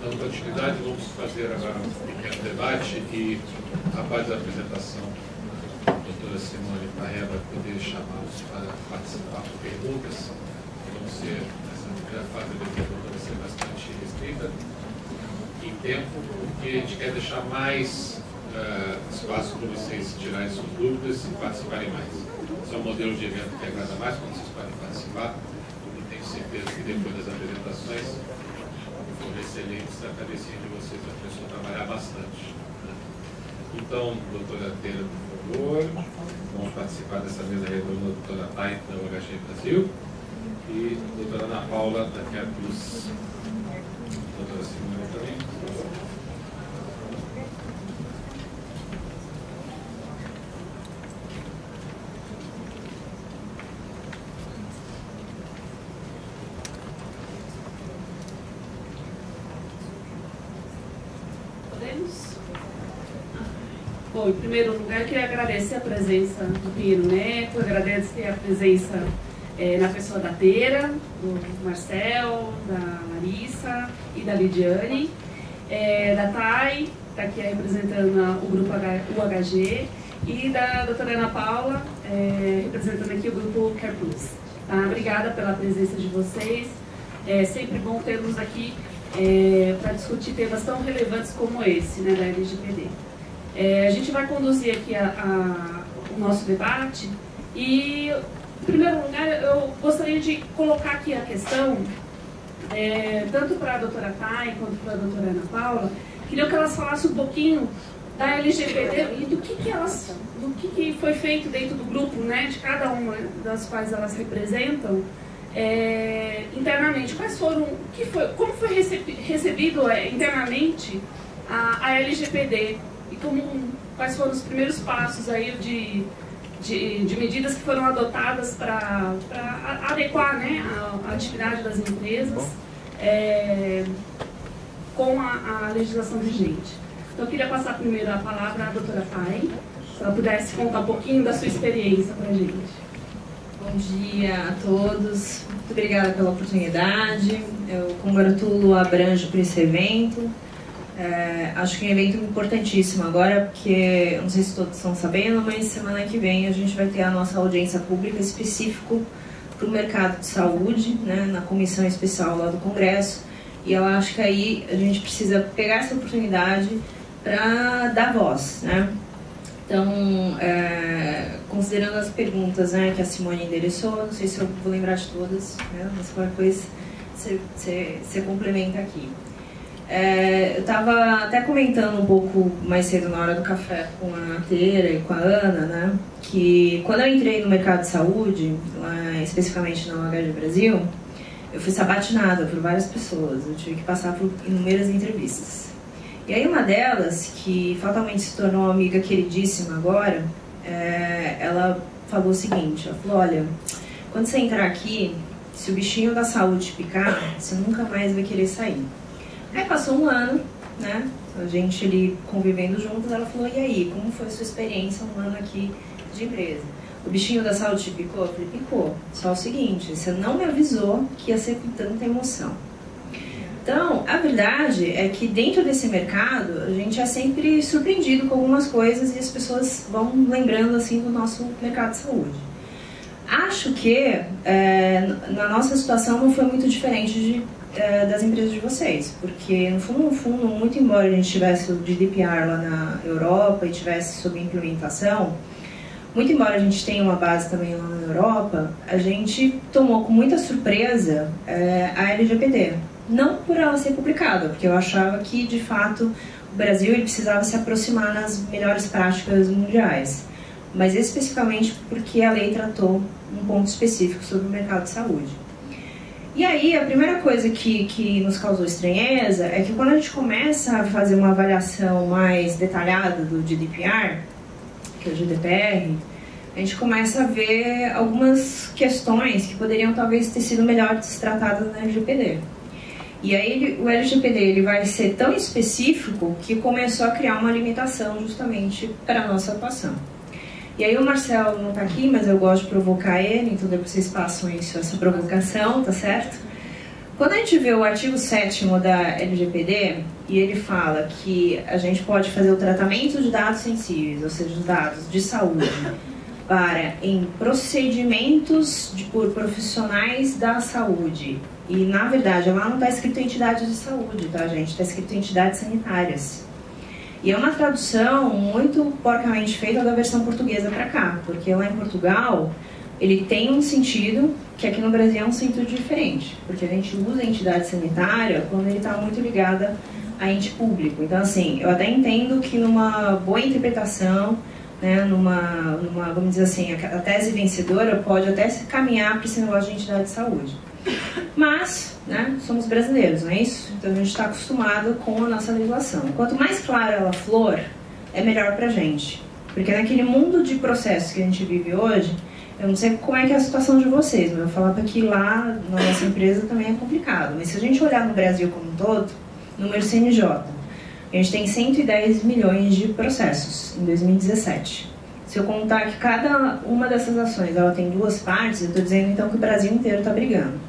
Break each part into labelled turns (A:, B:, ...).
A: Dando continuidade, vamos fazer agora um pequeno debate e, após a apresentação, a doutora Simone Parré vai poder chamá-los para participar com perguntas. Vamos ser, nessa primeira fase, vai ser bastante restrita em tempo, porque a gente quer deixar mais espaço para vocês tirarem suas dúvidas e participarem mais. Esse é um modelo de evento que agrada mais quando vocês podem participar, e tenho certeza que depois das apresentações foram excelentes, a cabecinha de vocês vai precisar trabalhar bastante. Né? Então, doutora Teira, por favor, vamos participar dessa mesa redonda, a doutora Thay, da UHG Brasil, e a doutora Ana Paula, da CarePlus. Doutora Simone também.
B: Bom, em primeiro lugar, eu queria agradecer a presença do Pinheiro Neto, agradecer a presença na pessoa da Teira, do Marcel, da Larissa e da Lidiane, da Thay, está aqui representando o grupo UHG, e da doutora Ana Paula, representando aqui o grupo CarePlus. Tá? Obrigada pela presença de vocês, é sempre bom tê-los aqui para discutir temas tão relevantes como esse, né, da LGPD. A gente vai conduzir aqui o nosso debate e, em primeiro lugar, eu gostaria de colocar aqui a questão, tanto para a doutora Thay quanto para a doutora Ana Paula, queria que elas falassem um pouquinho da LGPD e do que foi feito dentro do grupo, né, de cada uma das quais elas representam, internamente. Como foi recebido internamente a LGPD? E quais foram os primeiros passos aí de medidas que foram adotadas para adequar, né, a atividade das empresas com a legislação vigente. Então, eu queria passar primeiro a palavra à doutora Thay, se ela pudesse contar um pouquinho da sua experiência para a gente.
C: Bom dia a todos, muito obrigada pela oportunidade. Eu congratulo a Abrange por esse evento. Acho que é um evento importantíssimo agora, porque, não sei se todos estão sabendo, mas semana que vem a gente vai ter a nossa audiência pública específico para o mercado de saúde, né, na comissão especial lá do Congresso, e eu acho que aí a gente precisa pegar essa oportunidade para dar voz, né? Então, considerando as perguntas, né, que a Simone endereçou, não sei se eu vou lembrar de todas, né, mas qualquer coisa você complementa aqui. Eu estava até comentando um pouco mais cedo na hora do café com a Teira e com a Ana, né, que quando eu entrei no mercado de saúde, lá, especificamente na UHG Brasil, eu fui sabatinada por várias pessoas, eu tive que passar por inúmeras entrevistas. E aí uma delas, que fatalmente se tornou uma amiga queridíssima agora, ela falou o seguinte, ela falou, olha, quando você entrar aqui, se o bichinho da saúde te picar, você nunca mais vai querer sair. Aí passou um ano, né, a gente ali convivendo juntos, ela falou, e aí, como foi a sua experiência um ano aqui de empresa? O bichinho da saúde te picou? Eu falei, picou. Só o seguinte, você não me avisou que ia ser com tanta emoção. Então, a verdade é que dentro desse mercado, a gente é sempre surpreendido com algumas coisas e as pessoas vão lembrando, assim, do nosso mercado de saúde. Acho que na nossa situação não foi muito diferente das empresas de vocês, porque no fundo, muito embora a gente tivesse o GDPR lá na Europa e tivesse sob implementação, muito embora a gente tenha uma base também lá na Europa, a gente tomou com muita surpresa a LGPD. Não por ela ser publicada, porque eu achava que, de fato, o Brasil ele precisava se aproximar nas melhores práticas mundiais, mas especificamente porque a lei tratou um ponto específico sobre o mercado de saúde. E aí, a primeira coisa que nos causou estranheza é que quando a gente começa a fazer uma avaliação mais detalhada do GDPR, que é o GDPR, a gente começa a ver algumas questões que poderiam talvez ter sido melhor tratadas na LGPD. E aí o LGPD ele vai ser tão específico que começou a criar uma limitação justamente para a nossa atuação. E aí o Marcel não está aqui, mas eu gosto de provocar ele, então depois vocês passam isso, essa provocação, tá certo? Quando a gente vê o artigo 7º da LGPD, e ele fala que a gente pode fazer o tratamento de dados sensíveis, ou seja, os dados de saúde, em procedimentos por profissionais da saúde. E, na verdade, lá não está escrito entidades de saúde, tá, gente? Está escrito entidades sanitárias. E é uma tradução muito porcamente feita da versão portuguesa para cá, porque lá em Portugal ele tem um sentido que aqui no Brasil é um sentido diferente, porque a gente usa a entidade sanitária quando ele está muito ligada a ente público. Então, assim, eu até entendo que numa boa interpretação, né, vamos dizer assim, a tese vencedora pode até se caminhar para esse negócio de entidade de saúde. Mas, né, somos brasileiros, não é isso? Então a gente está acostumado com a nossa legislação. Quanto mais clara ela for, é melhor para a gente. Porque naquele mundo de processos que a gente vive hoje, eu não sei como é que é a situação de vocês, mas eu vou falar que lá na nossa empresa também é complicado. Mas se a gente olhar no Brasil como um todo, número CNJ, a gente tem 110 milhões de processos em 2017. Se eu contar que cada uma dessas ações ela tem 2 partes, eu estou dizendo então que o Brasil inteiro está brigando.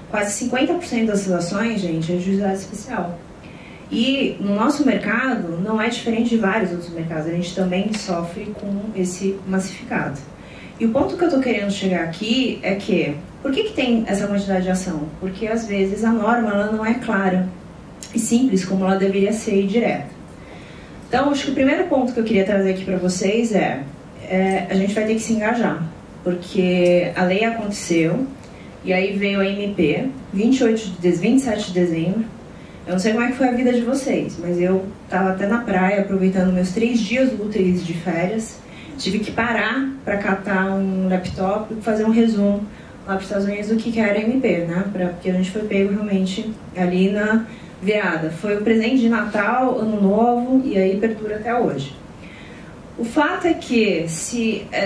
C: Quase 50% dessas ações, gente, é juizado especial. E no nosso mercado não é diferente de vários outros mercados, a gente também sofre com esse massificado. E o ponto que eu estou querendo chegar aqui é que, por que tem essa quantidade de ação? Porque às vezes a norma ela não é clara e simples como ela deveria ser e direta. Então, acho que o primeiro ponto que eu queria trazer aqui para vocês a gente vai ter que se engajar, porque a lei aconteceu, e aí veio a MP, 27 de dezembro. Eu não sei como é que foi a vida de vocês, mas eu estava até na praia, aproveitando meus 3 dias úteis de férias. Tive que parar para catar um laptop e fazer um resumo lá para os Estados Unidos do que era a MP, né? Porque a gente foi pego realmente ali na virada. Foi o presente de Natal, Ano Novo, e aí perdura até hoje. O fato é que,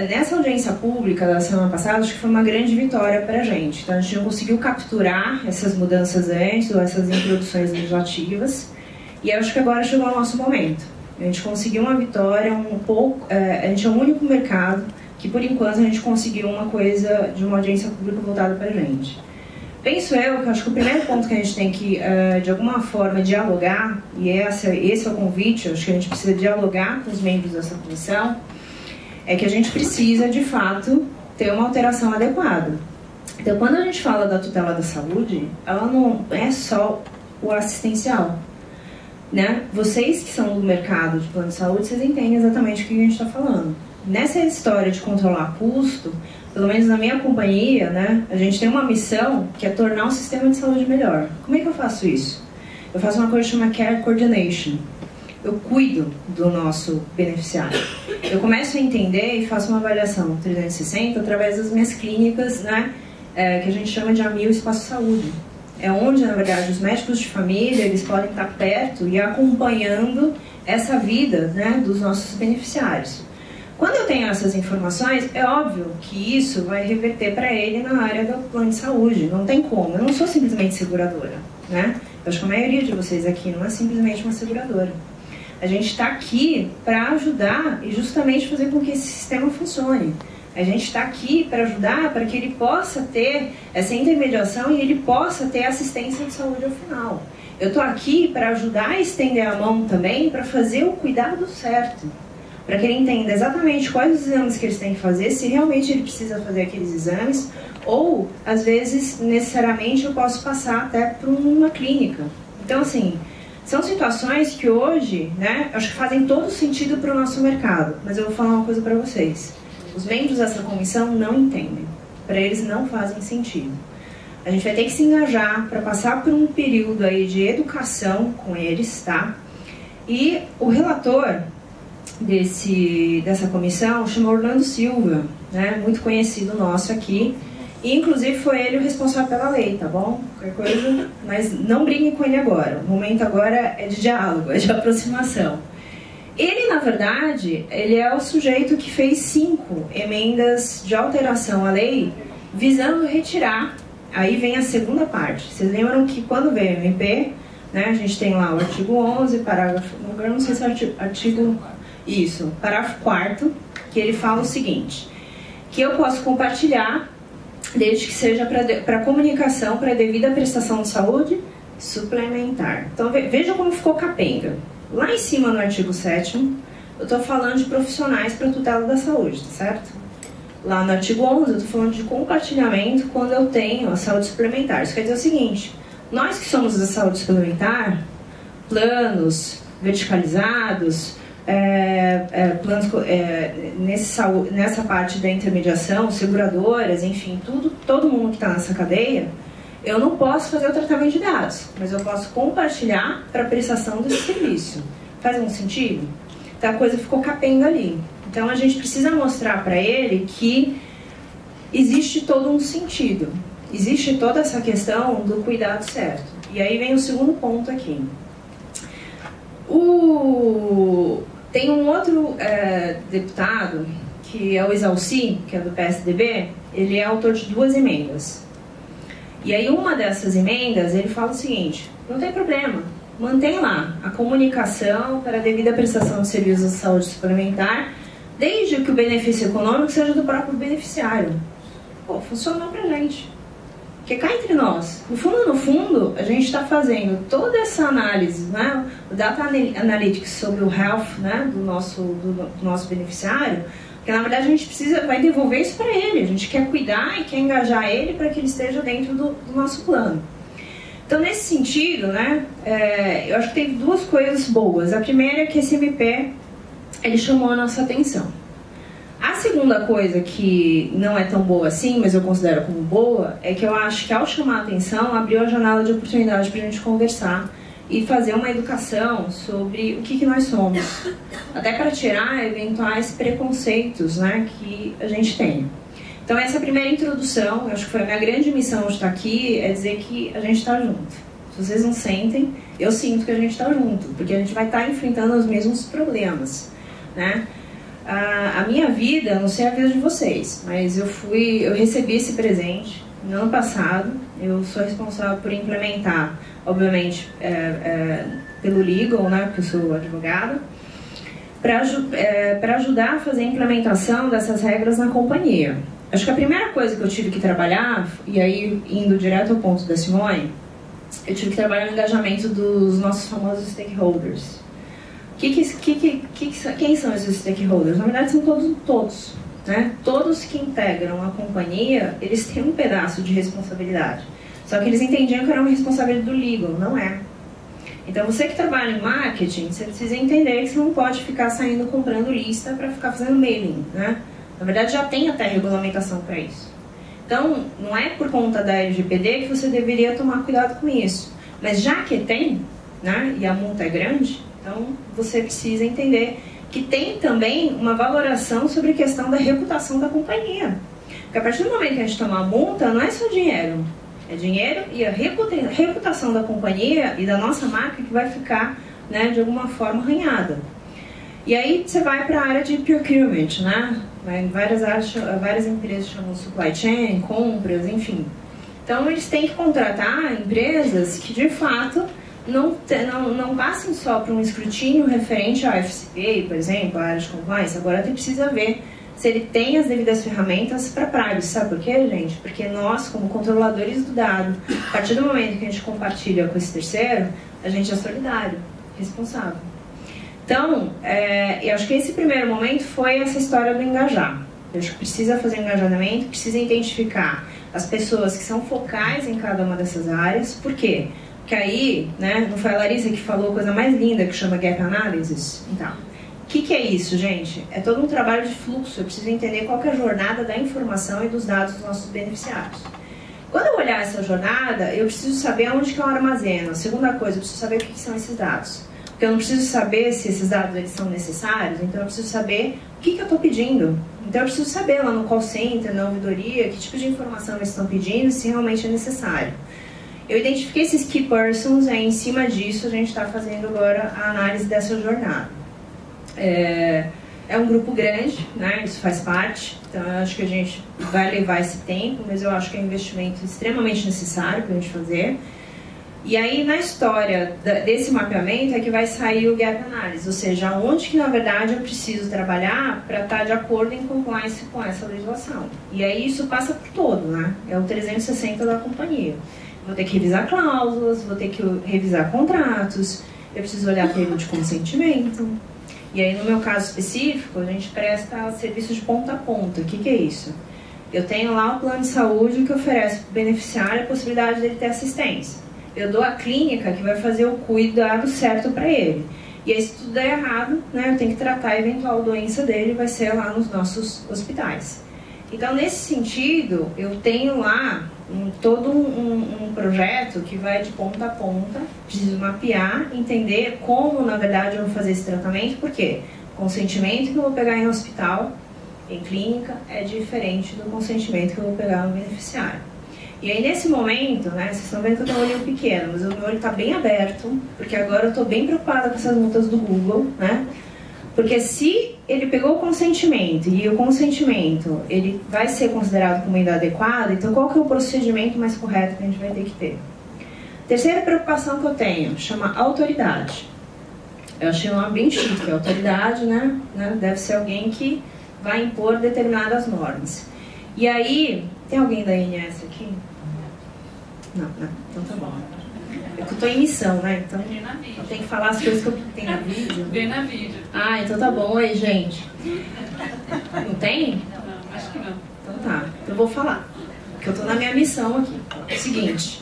C: nessa audiência pública da semana passada, acho que foi uma grande vitória para a gente. Então, a gente não conseguiu capturar essas mudanças antes, ou essas introduções legislativas, e acho que agora chegou o nosso momento. A gente conseguiu uma vitória a gente é o único mercado que, por enquanto, a gente conseguiu uma coisa de uma audiência pública voltada para a gente. Penso eu que acho que o primeiro ponto que a gente tem que, de alguma forma, dialogar, e esse é o convite, acho que a gente precisa dialogar com os membros dessa comissão, é que a gente precisa, de fato, ter uma alteração adequada. Então, quando a gente fala da tutela da saúde, ela não é só o assistencial, né? Vocês que são do mercado de plano de saúde, vocês entendem exatamente o que a gente está falando. Nessa história de controlar custo, pelo menos na minha companhia, né, a gente tem uma missão que é tornar o sistema de saúde melhor. Como é que eu faço isso? Eu faço uma coisa chamada Care Coordination. Eu cuido do nosso beneficiário. Eu começo a entender e faço uma avaliação 360 através das minhas clínicas, né, que a gente chama de AMIL Espaço Saúde. É onde, na verdade, os médicos de família eles podem estar perto e acompanhando essa vida, né, dos nossos beneficiários. Quando eu tenho essas informações, é óbvio que isso vai reverter para ele na área do plano de saúde. Não tem como. Eu não sou simplesmente seguradora, né? Eu acho que a maioria de vocês aqui não é simplesmente uma seguradora. A gente está aqui para ajudar e justamente fazer com que esse sistema funcione. A gente está aqui para ajudar para que ele possa ter essa intermediação e ele possa ter assistência de saúde ao final. Eu estou aqui para ajudar a estender a mão também para fazer o cuidado certo. Para que ele entenda exatamente quais os exames que eles têm que fazer, se realmente ele precisa fazer aqueles exames, ou, às vezes, necessariamente eu posso passar até para uma clínica. Então, assim, são situações que hoje, né, acho que fazem todo sentido para o nosso mercado. Mas eu vou falar uma coisa para vocês. Os membros dessa comissão não entendem. Para eles não fazem sentido. A gente vai ter que se engajar para passar por um período aí de educação com eles, tá? E o relator dessa comissão chama Orlando Silva, né, muito conhecido nosso aqui, e inclusive foi ele o responsável pela lei, tá bom? Qualquer coisa, mas não brinque com ele agora, o momento agora é de diálogo, é de aproximação. Ele, na verdade, ele é o sujeito que fez 5 emendas de alteração à lei visando retirar, aí vem a segunda parte. Vocês lembram que quando veio o MP, né, a gente tem lá o artigo 11, parágrafo, não sei se é artigo... Isso, parágrafo 4º, que ele fala o seguinte, que eu posso compartilhar desde que seja para comunicação, para devida prestação de saúde suplementar. Então veja como ficou capenga. Lá em cima no artigo 7º, eu estou falando de profissionais para tutela da saúde, tá certo? Lá no artigo 11, eu estou falando de compartilhamento quando eu tenho a saúde suplementar. Isso quer dizer o seguinte: nós que somos da saúde suplementar, planos verticalizados, planos, nessa parte da intermediação, seguradoras, enfim, todo mundo que está nessa cadeia, eu não posso fazer o tratamento de dados, mas eu posso compartilhar para a prestação desse serviço. Faz um sentido? Então a coisa ficou capenga ali. Então a gente precisa mostrar para ele que existe todo um sentido, existe toda essa questão do cuidado certo. E aí vem o segundo ponto aqui. Tem um outro deputado, que é o Exalci, que é do PSDB, ele é autor de 2 emendas. E aí uma dessas emendas, ele fala o seguinte: não tem problema, mantém lá a comunicação para a devida prestação de serviços de saúde suplementar, desde que o benefício econômico seja do próprio beneficiário. Pô, funcionou pra gente. Porque cá entre nós, no fundo, a gente está fazendo toda essa análise, né, o Data Analytics sobre o health, né, do nosso beneficiário, porque na verdade a gente vai devolver isso para ele, a gente quer cuidar e quer engajar ele para que ele esteja dentro do nosso plano. Então, nesse sentido, né, eu acho que teve 2 coisas boas. A primeira é que esse MP, ele chamou a nossa atenção. A segunda coisa que não é tão boa assim, mas eu considero como boa, é que eu acho que ao chamar a atenção, abriu a janela de oportunidade para a gente conversar e fazer uma educação sobre o que nós somos, até para tirar eventuais preconceitos, né, que a gente tem. Então essa primeira introdução, eu acho que foi a minha grande missão de estar aqui, é dizer que a gente está junto. Se vocês não sentem, eu sinto que a gente está junto, porque a gente vai estar enfrentando os mesmos problemas, né? A minha vida, não sei a vida de vocês, mas eu recebi esse presente no ano passado. Eu sou responsável por implementar, obviamente, pelo legal, né, porque eu sou advogada, para ajudar a fazer a implementação dessas regras na companhia. Acho que a primeira coisa que eu tive que trabalhar, e aí indo direto ao ponto da Simone, eu tive que trabalhar no engajamento dos nossos famosos stakeholders. Quem são esses stakeholders? Na verdade são todos, né? Todos que integram a companhia, eles têm um pedaço de responsabilidade. Só que eles entendiam que era uma responsabilidade do legal, não é. Então você que trabalha em marketing, você precisa entender que você não pode ficar saindo comprando lista para ficar fazendo mailing, né? Na verdade já tem até regulamentação para isso. Então não é por conta da LGPD que você deveria tomar cuidado com isso. Mas já que tem, né, e a multa é grande, então você precisa entender que tem também uma valoração sobre a questão da reputação da companhia. Porque a partir do momento que a gente toma a multa, não é só dinheiro. É dinheiro e a reputação da companhia e da nossa marca que vai ficar, né, de alguma forma arranhada. E aí você vai para a área de procurement, né? Em várias áreas, várias empresas chamam de supply chain, compras, enfim. Então eles têm que contratar empresas que de fato não passem só para um escrutínio referente ao FCPA, por exemplo, a área de compliance. Agora ele precisa ver se ele tem as devidas ferramentas para privacy. Sabe por quê, gente? Porque nós, como controladores do dado, a partir do momento que a gente compartilha com esse terceiro, a gente é solidário, responsável. Então, eu acho que esse primeiro momento foi essa história do engajar. Eu acho que precisa fazer engajamento, precisa identificar as pessoas que são focais em cada uma dessas áreas. Por quê? Porque aí, né, não foi a Larissa que falou a coisa mais linda que chama Gap Analysis? Então, o que é isso, gente? É todo um trabalho de fluxo. Eu preciso entender qual que é a jornada da informação e dos dados dos nossos beneficiários. Quando eu olhar essa jornada, eu preciso saber onde que eu armazeno. A segunda coisa, eu preciso saber o que são esses dados. Porque eu não preciso saber se esses dados eles são necessários, então eu preciso saber o que eu estou pedindo. Então eu preciso saber lá no call center, na ouvidoria, que tipo de informação eles estão pedindo, se realmente é necessário. Eu identifiquei esses key persons, em cima disso a gente está fazendo agora a análise dessa jornada. É um grupo grande, né? Isso faz parte, então eu acho que a gente vai levar esse tempo, mas eu acho que é um investimento extremamente necessário para a gente fazer. E aí, na história desse mapeamento é que vai sair o gap analysis, ou seja, onde que, na verdade, eu preciso trabalhar para estar de acordo em compliance com essa legislação. E aí, isso passa por todo, né? É o 360 da companhia. Vou ter que revisar cláusulas, vou ter que revisar contratos, eu preciso olhar termo de consentimento. E aí, no meu caso específico, a gente presta serviço de ponta a ponta. O que é isso? Eu tenho lá o plano de saúde que oferece para o beneficiário a possibilidade dele ter assistência. Eu dou a clínica que vai fazer o cuidado certo para ele. E aí, se tudo der errado, né, eu tenho que tratar a eventual doença dele, vai ser lá nos nossos hospitais. Então, nesse sentido, eu tenho lá todo um projeto que vai de ponta a ponta, preciso mapear, entender como, na verdade, eu vou fazer esse tratamento, porque o consentimento que eu vou pegar em hospital, em clínica, é diferente do consentimento que eu vou pegar no beneficiário. E aí, nesse momento, né, vocês estão vendo que eu tenho um olhinho pequeno, mas o meu olho está bem aberto, porque agora eu estou bem preocupada com essas multas do Google, né? Porque se ele pegou o consentimento e o consentimento ele vai ser considerado como inadequado, então qual que é o procedimento mais correto que a gente vai ter que ter? Terceira preocupação que eu tenho, chama autoridade. Eu achei uma bem chique, autoridade, né? Deve ser alguém que vai impor determinadas normas. E aí, tem alguém da INS aqui? Não, então tá bom. Eu estou em missão, né? Então eu tenho que falar as coisas que eu tenho na vídeo.
B: Vem na vídeo.
C: Ah, então tá bom aí, gente. Não tem?
B: Não, acho que não.
C: Então tá, eu vou falar. Porque eu estou na minha missão aqui. É o seguinte,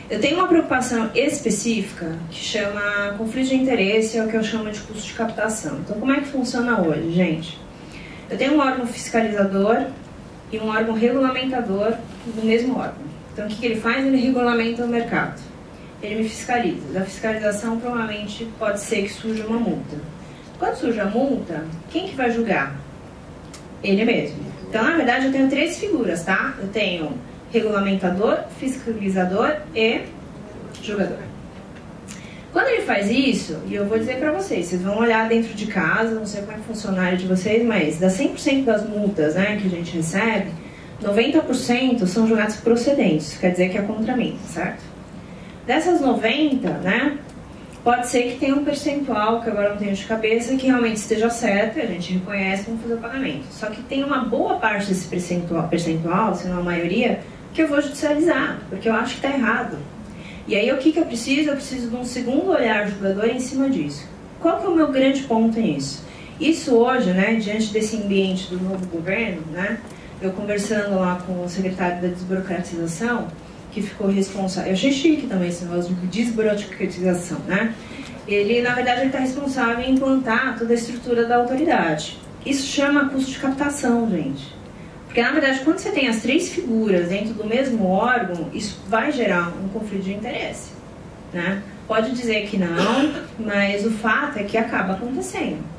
C: eu tenho uma preocupação específica que chama conflito de interesse, é o que eu chamo de custo de captação. Então como é que funciona hoje, gente? Eu tenho um órgão fiscalizador e um órgão regulamentador do mesmo órgão. Então o que ele faz? Ele regulamenta o mercado. Ele me fiscaliza. Da fiscalização, provavelmente, pode ser que surja uma multa. Quando surge a multa, quem que vai julgar? Ele mesmo. Então, na verdade, eu tenho três figuras, tá? Eu tenho regulamentador, fiscalizador e julgador. Quando ele faz isso, e eu vou dizer pra vocês vão olhar dentro de casa, não sei como é que funciona a área de vocês, mas das 100% das multas, né, que a gente recebe, 90% são julgados procedentes, quer dizer que é contra mim, certo? Dessas 90, né, pode ser que tenha um percentual, que agora não tenho de cabeça, que realmente esteja certo, a gente reconhece, vamos fazer o pagamento. Só que tem uma boa parte desse percentual, se não a maioria, que eu vou judicializar, porque eu acho que está errado. E aí o que eu preciso? Eu preciso de um segundo olhar julgador em cima disso. Qual que é o meu grande ponto nisso? Isso hoje, né, diante desse ambiente do novo governo, né, eu conversando lá com o secretário da desburocratização, que ficou responsável, eu achei chique também esse negócio de desburocratização, né? Ele, na verdade, ele está responsável em implantar toda a estrutura da autoridade. Isso chama custo de captação, gente. Porque, na verdade, quando você tem as três figuras dentro do mesmo órgão, isso vai gerar um conflito de interesse, né? Pode dizer que não, mas o fato é que acaba acontecendo.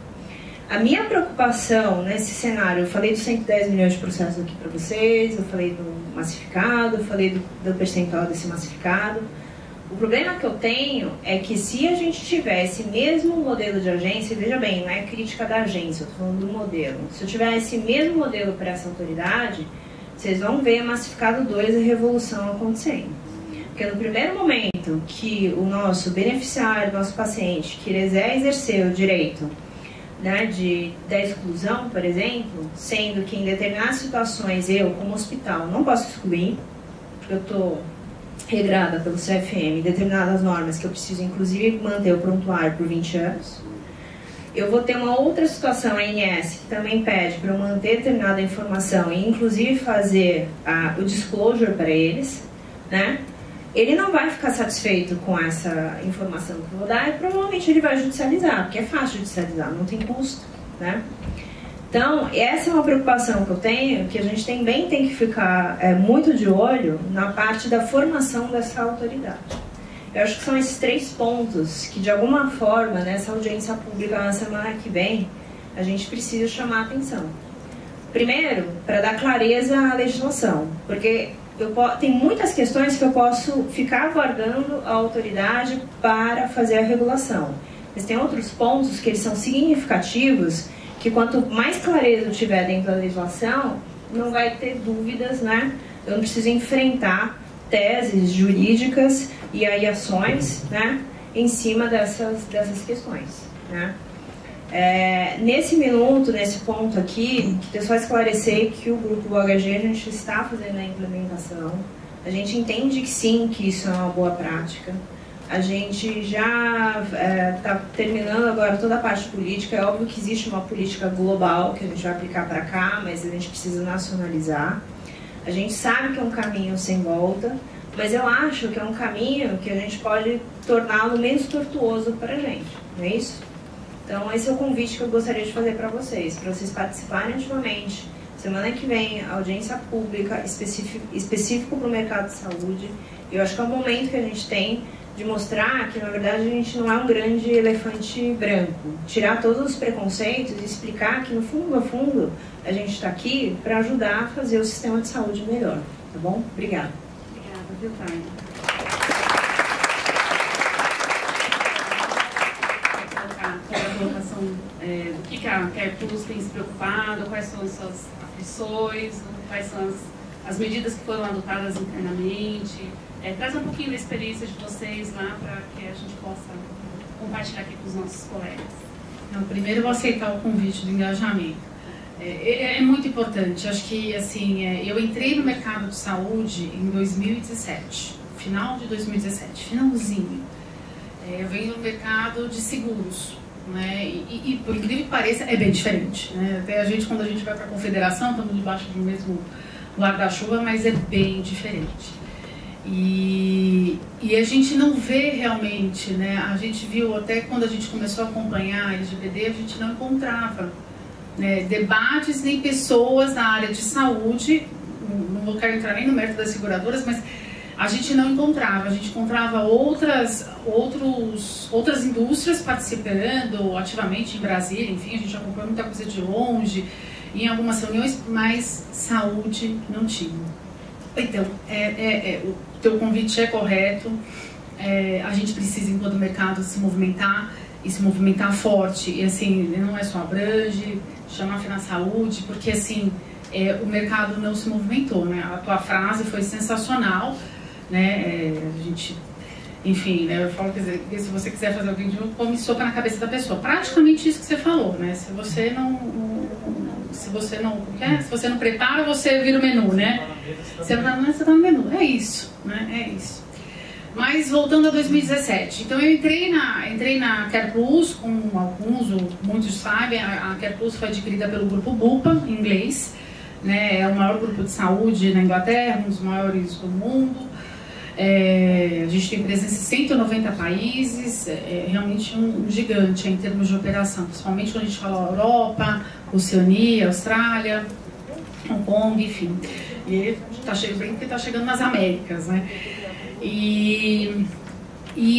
C: A minha preocupação nesse cenário, eu falei dos 110 milhões de processos aqui para vocês, eu falei do massificado, eu falei do percentual desse massificado. O problema que eu tenho é que se a gente tiver esse mesmo modelo de agência, veja bem, não é crítica da agência, eu estou falando do modelo. Se eu tiver esse mesmo modelo para essa autoridade, vocês vão ver massificado 2 e revolução acontecendo. Porque no primeiro momento que o nosso beneficiário, nosso paciente, quiser exercer o direito, né, da exclusão, por exemplo, sendo que em determinadas situações eu, como hospital, não posso excluir, porque eu estou regrada pelo CFM, determinadas normas que eu preciso, inclusive, manter o prontuário por 20 anos. Eu vou ter uma outra situação, a ANS, que também pede para eu manter determinada informação e, inclusive, fazer o disclosure para eles, né? Ele não vai ficar satisfeito com essa informação que eu vou dar e provavelmente ele vai judicializar, porque é fácil judicializar, não tem custo, né? Então, essa é uma preocupação que eu tenho, que a gente também tem que ficar muito de olho na parte da formação dessa autoridade. Eu acho que são esses 3 pontos que, de alguma forma, nessa audiência pública na semana que vem, a gente precisa chamar a atenção. Primeiro, para dar clareza à legislação, porque tem muitas questões que eu posso ficar aguardando a autoridade para fazer a regulação. Mas tem outros pontos que eles são significativos, que quanto mais clareza eu tiver dentro da legislação, não vai ter dúvidas, né? Eu não preciso enfrentar teses jurídicas e aí ações, né, em cima dessas questões, né. Nesse minuto, nesse ponto aqui, quero só esclarecer que o Grupo UHG, a gente está fazendo a implementação, a gente entende que sim, que isso é uma boa prática, a gente já está terminando agora toda a parte política. É óbvio que existe uma política global que a gente vai aplicar para cá, mas a gente precisa nacionalizar. A gente sabe que é um caminho sem volta, mas eu acho que é um caminho que a gente pode torná-lo menos tortuoso para a gente, não é isso? Então esse é o convite que eu gostaria de fazer para vocês participarem ativamente. Semana que vem, audiência pública específico para o mercado de saúde. Eu acho que é o momento que a gente tem de mostrar que, na verdade, a gente não é um grande elefante branco. Tirar todos os preconceitos e explicar que, no fundo, a gente está aqui para ajudar a fazer o sistema de saúde melhor. Tá bom? Obrigada.
B: Obrigada, viu, Tânia? A colocação do que a CarePlus tem se preocupado, quais são as suas aflições, quais são as medidas que foram adotadas internamente. Traz um pouquinho da experiência de vocês lá para que a gente possa compartilhar aqui com os nossos colegas.
D: Então, primeiro, eu vou aceitar o convite do engajamento. É muito importante. Acho que assim, eu entrei no mercado de saúde em 2017, final de 2017, finalzinho. Eu venho no mercado de seguros, né? E por incrível que pareça, é bem diferente, né? Até a gente, quando a gente vai para a confederação, estamos debaixo do mesmo guarda-chuva, mas é bem diferente. E a gente não vê realmente, né? A gente viu até quando a gente começou a acompanhar a LGPD, a gente não encontrava, né, debates nem pessoas da área de saúde. Não quero entrar nem no mérito das seguradoras, mas a gente não encontrava. A gente encontrava outras indústrias participando ativamente em Brasília. Enfim, a gente acompanhou muita coisa de longe, em algumas reuniões, mas saúde não tinha. Então, o teu convite é correto. A gente precisa, enquanto mercado, se movimentar e se movimentar forte. E assim, não é só abrange, chamar a Finasaúde, porque assim, o mercado não se movimentou, né? A tua frase foi sensacional, né? A gente, enfim, né? Eu falo que se você quiser fazer alguém de novo, come sopa na cabeça da pessoa. Praticamente isso que você falou, né? Se você não prepara, você vira o menu, né? Você tá no menu. É isso, né? É isso. Mas voltando a 2017, então eu entrei na CarePlus, como alguns ou muitos sabem, a CarePlus foi adquirida pelo grupo Bupa, em inglês, né? É o maior grupo de saúde na Inglaterra, um dos maiores do mundo. A gente tem presença em 190 países, realmente um gigante em termos de operação, principalmente quando a gente fala Europa, Oceania, Austrália, Hong Kong, enfim. E está chegando nas Américas, né? E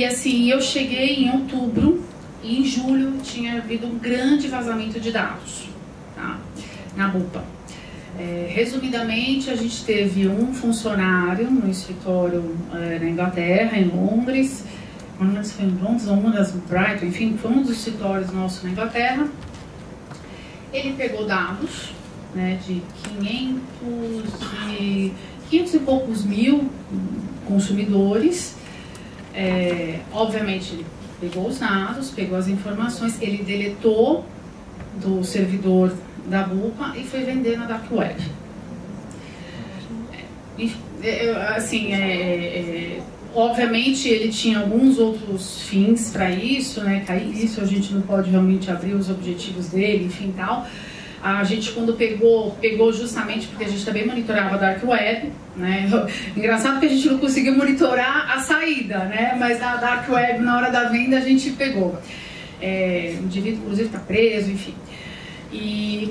D: assim, eu cheguei em outubro e em julho tinha havido um grande vazamento de dados, tá? Na Bupa. Resumidamente, a gente teve um funcionário no escritório na Inglaterra, em Londres, não lembro se foi em Londres ou uma das Brighton, enfim, foi um dos escritórios nossos na Inglaterra. Ele pegou dados, né, de 500 e poucos mil consumidores. Obviamente, ele pegou os dados, pegou as informações, ele deletou do servidor da Bupa e foi vender na Dark Web. Obviamente ele tinha alguns outros fins para isso, né? Isso a gente não pode realmente abrir os objetivos dele, enfim, tal. A gente, quando pegou justamente porque a gente também monitorava a Dark Web, né? Engraçado que a gente não conseguiu monitorar a saída, né? Mas a Dark Web, na hora da venda, a gente pegou. O indivíduo, inclusive, está preso, enfim.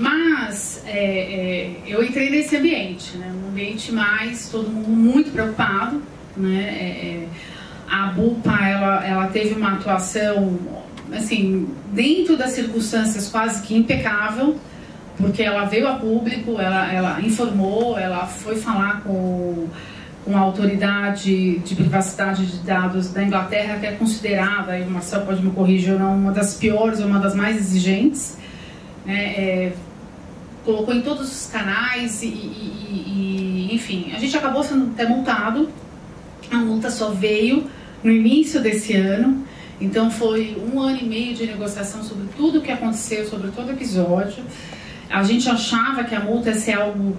D: Mas eu entrei nesse ambiente, né? Um ambiente mais, todo mundo muito preocupado, né? A Bupa, ela teve uma atuação, assim, dentro das circunstâncias quase que impecável, porque ela veio a público, ela informou, ela foi falar com a autoridade de privacidade de dados da Inglaterra, que é considerada, e o Marcelo pode me corrigir ou não, uma das piores ou uma das mais exigentes, né? Colocou em todos os canais e enfim, a gente acabou sendo até multado. A multa só veio no início desse ano. Então foi 1 ano e meio de negociação sobre tudo o que aconteceu, sobre todo o episódio. A gente achava que a multa ia ser algo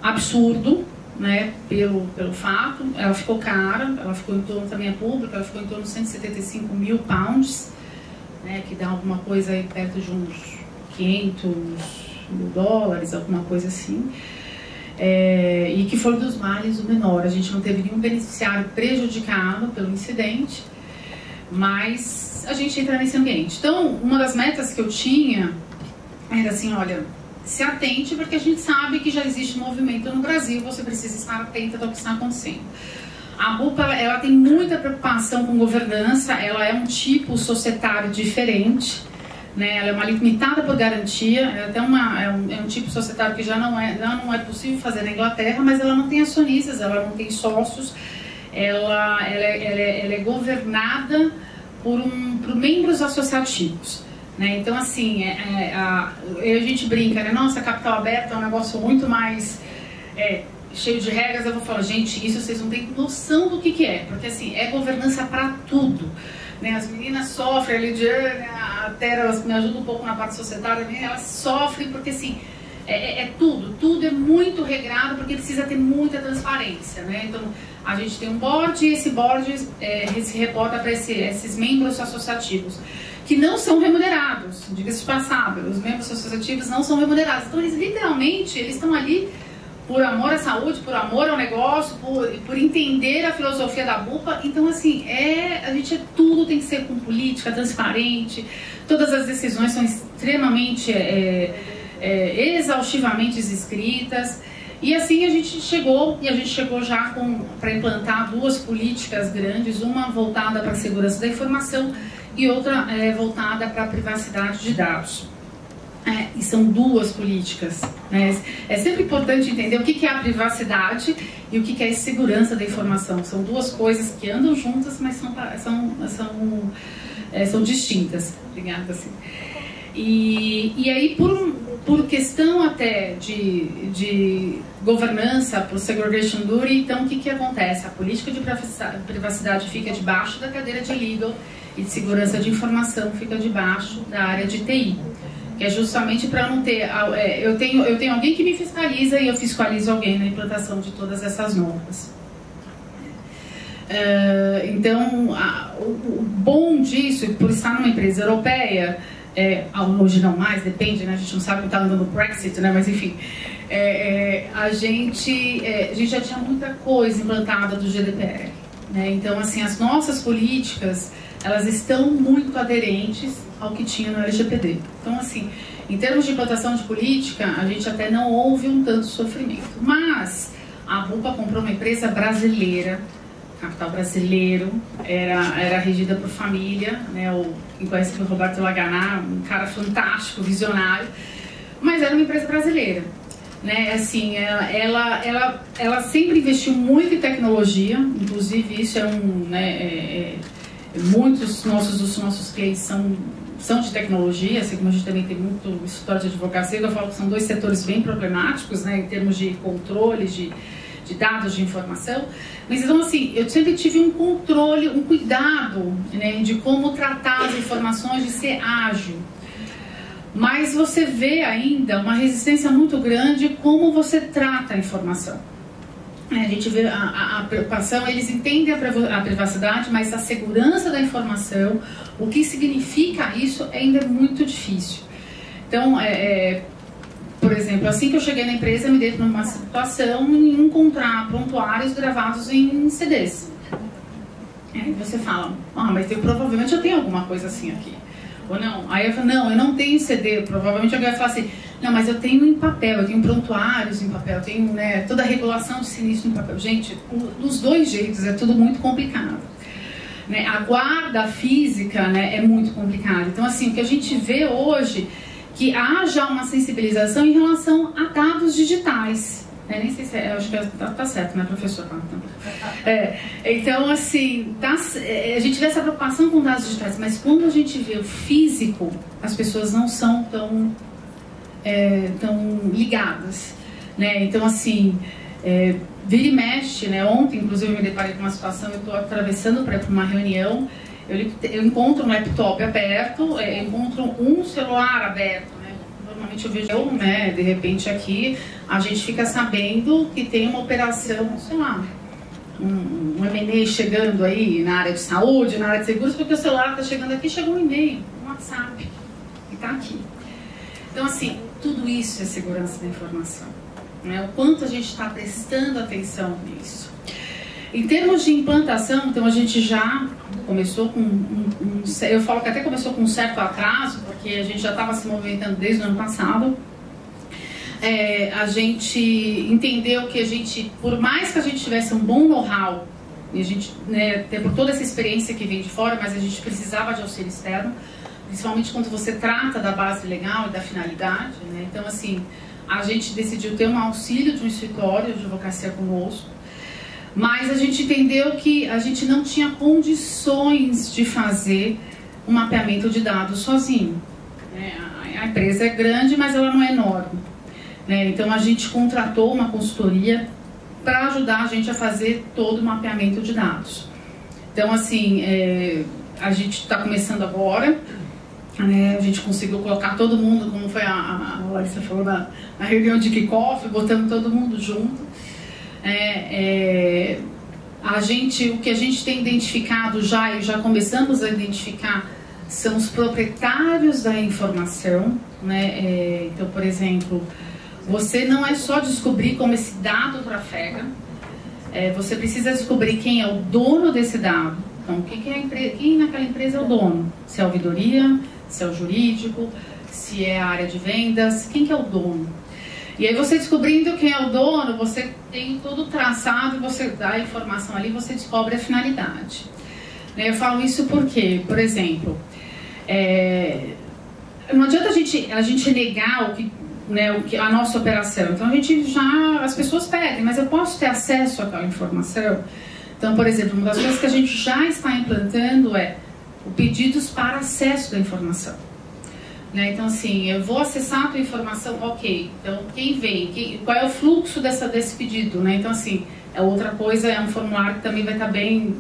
D: absurdo, né, pelo fato. Ela ficou cara, ela ficou em torno, também é pública, ela ficou em torno de 175 mil pounds, né, que dá alguma coisa aí perto de uns 500 mil dólares, alguma coisa assim. E que foi dos males o menor. A gente não teve nenhum beneficiário prejudicado pelo incidente, mas a gente entra nesse ambiente. Então, uma das metas que eu tinha era assim, olha, se atente, porque a gente sabe que já existe movimento no Brasil, você precisa estar atenta ao que está acontecendo. A BUPA, ela tem muita preocupação com governança, ela é um tipo societário diferente, né? Ela é uma limitada por garantia, é até um tipo societário que já não é possível fazer na Inglaterra, mas ela não tem acionistas, ela não tem sócios, ela é governada por membros associativos, né? Então, assim, a gente brinca, né? Nossa, capital aberto é um negócio muito mais cheio de regras. Eu vou falar, gente, isso vocês não têm noção do que é, porque assim, é governança para tudo, né? As meninas sofrem, a Lidiane, a Tera me ajuda um pouco na parte societária, né? Elas sofrem porque assim, tudo é muito regrado, porque precisa ter muita transparência, né? Então, a gente tem um board e esse board se reporta para esses membros associativos, que não são remunerados, diga-se de passagem, os membros associativos não são remunerados. Então, eles literalmente, eles estão ali por amor à saúde, por amor ao negócio, por entender a filosofia da BUPA. Então, assim, tudo tem que ser com política, transparente, todas as decisões são extremamente, exaustivamente escritas. E assim a gente chegou já para implantar 2 políticas grandes, uma voltada para a segurança da informação e outra voltada para a privacidade de dados. E são 2 políticas, né? É sempre importante entender o que é a privacidade e o que é a segurança da informação. São 2 coisas que andam juntas, mas são distintas. Obrigada, assim. E aí, por questão até de governança, por segregation duty, então o que acontece? A política de privacidade fica debaixo da cadeira de legal e de segurança de informação fica debaixo da área de TI, que é justamente para não ter... Eu tenho alguém que me fiscaliza e eu fiscalizo alguém na implantação de todas essas normas. Então, o bom disso, por estar numa empresa europeia, hoje não mais, depende, né? A gente não sabe como está andando o Brexit, né? Mas enfim, a gente já tinha muita coisa implantada do GDPR, né? Então, assim, as nossas políticas, elas estão muito aderentes ao que tinha no LGPD. Então, assim, em termos de implantação de política, a gente até não houve um tanto sofrimento. Mas a BUPA comprou uma empresa brasileira, capital brasileiro, era regida por família, né? Quem conhece o Roberto Laganá, um cara fantástico, visionário, mas era uma empresa brasileira, né? Assim, ela sempre investiu muito em tecnologia, inclusive isso muitos dos nossos clientes são de tecnologia, assim como a gente também tem muito escritório de advocacia. Eu falo que são 2 setores bem problemáticos, né, em termos de controle de dados de informação. Mas então, assim, eu sempre tive um controle, um cuidado, né, de como tratar as informações, de ser ágil. Mas você vê ainda uma resistência muito grande como você trata a informação. A gente vê a preocupação, eles entendem a privacidade, mas a segurança da informação, o que significa isso, ainda é muito difícil. Então, por exemplo, assim que eu cheguei na empresa, me dei numa situação em encontrar prontuários gravados em CDs. Aí você fala, mas provavelmente eu tenho alguma coisa assim aqui. Ou não? Aí eu falo, não, eu não tenho CD. Provavelmente alguém vai falar assim, não, mas eu tenho em papel, eu tenho prontuários em papel, eu tenho, né, toda a regulação de sinistro em papel. Gente, dos 2 jeitos é tudo muito complicado. Né? A guarda física, né, é muito complicada. Então, assim, o que a gente vê hoje, que há já uma sensibilização em relação a dados digitais. Nem sei se acho que tá certo, né, professor? Então, assim, a gente vê essa preocupação com dados digitais, mas quando a gente vê o físico, as pessoas não são tão ligadas, né? Então, assim, Vira e mexe, né? Ontem, inclusive, eu me deparei com uma situação, eu estou atravessando para uma reunião, eu encontro um laptop aberto, encontro um celular aberto, né? Normalmente eu vejo, né? De repente aqui, a gente fica sabendo que tem uma operação, sei lá, um M&A chegando aí na área de saúde, na área de seguros, porque o celular está chegando aqui, chegou um e-mail, um WhatsApp, e está aqui. Então, assim, tudo isso é segurança da informação, né? O quanto a gente está prestando atenção nisso. Em termos de implantação, então a gente já começou com eu falo que até começou com um certo atraso, porque a gente já estava se movimentando desde o ano passado. A gente entendeu que a gente, por mais que a gente tivesse um bom know-how, e a gente, né, por toda essa experiência que vem de fora, mas a gente precisava de auxílio externo, principalmente quando você trata da base legal e da finalidade, né? Então, assim, a gente decidiu ter um auxílio de um escritório de advocacia conosco, mas a gente entendeu que a gente não tinha condições de fazer um mapeamento de dados sozinho. A empresa é grande, mas ela não é enorme. Então, a gente contratou uma consultoria para ajudar a gente a fazer todo o mapeamento de dados. Então, assim, a gente está começando agora. A gente conseguiu colocar todo mundo, como foi a Larissa falou na reunião de kickoff, botando todo mundo junto. O que a gente tem identificado já, e já começamos a identificar, são os proprietários da informação, né? Então, por exemplo, você não é só descobrir como esse dado trafega, você precisa descobrir quem é o dono desse dado. Então, quem naquela empresa é o dono? Se é a ouvidoria, se é o jurídico, se é a área de vendas, quem que é o dono? E aí você descobrindo quem é o dono, você tem tudo traçado, você dá a informação ali, você descobre a finalidade. Eu falo isso porque, por exemplo, não adianta a gente negar a nossa operação. Então as pessoas pedem, mas eu posso ter acesso àquela informação? Então, por exemplo, uma das coisas que a gente já está implantando é o pedidos para acesso da informação. Então, assim, eu vou acessar a tua informação, ok. Então, quem vem? Qual é o fluxo desse pedido? Então, assim, outra coisa, é um formulário que também vai estar